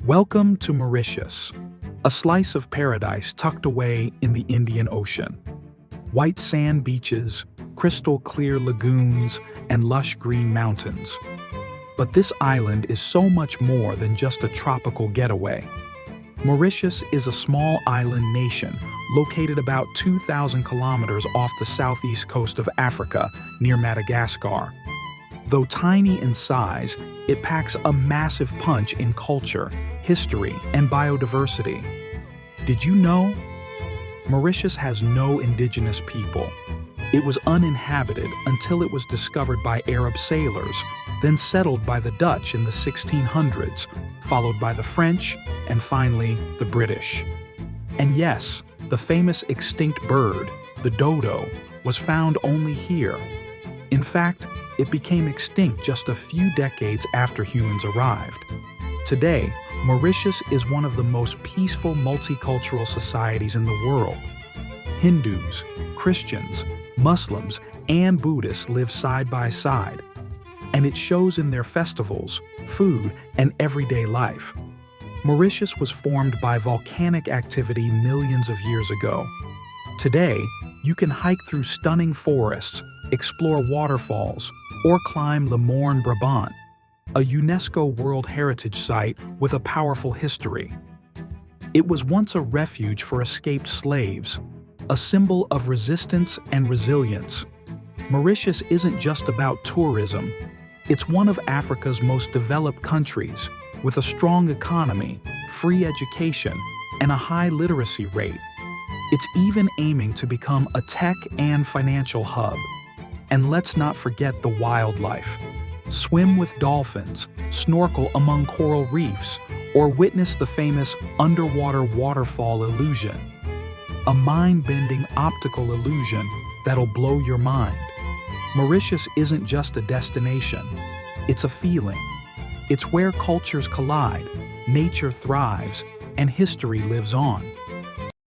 Welcome to Mauritius, a slice of paradise tucked away in the Indian Ocean. White sand beaches, crystal clear lagoons, and lush green mountains. But this island is so much more than just a tropical getaway. Mauritius is a small island nation located about 2,000 kilometers off the southeast coast of Africa near Madagascar. Though tiny in size, it packs a massive punch in culture, history, and biodiversity. Did you know? Mauritius has no indigenous people. It was uninhabited until it was discovered by Arab sailors, then settled by the Dutch in the 1600s, followed by the French, and finally the British. And yes, the famous extinct bird, the dodo, was found only here. In fact, it became extinct just a few decades after humans arrived. Today, Mauritius is one of the most peaceful multicultural societies in the world. Hindus, Christians, Muslims, and Buddhists live side by side, and it shows in their festivals, food, and everyday life. Mauritius was formed by volcanic activity millions of years ago. Today, you can hike through stunning forests, explore waterfalls, or climb Le Morne Brabant, a UNESCO World Heritage Site with a powerful history. It was once a refuge for escaped slaves, a symbol of resistance and resilience. Mauritius isn't just about tourism. It's one of Africa's most developed countries, with a strong economy, free education, and a high literacy rate. It's even aiming to become a tech and financial hub. And let's not forget the wildlife. Swim with dolphins, snorkel among coral reefs, or witness the famous underwater waterfall illusion. A mind-bending optical illusion that'll blow your mind. Mauritius isn't just a destination, it's a feeling. It's where cultures collide, nature thrives, and history lives on.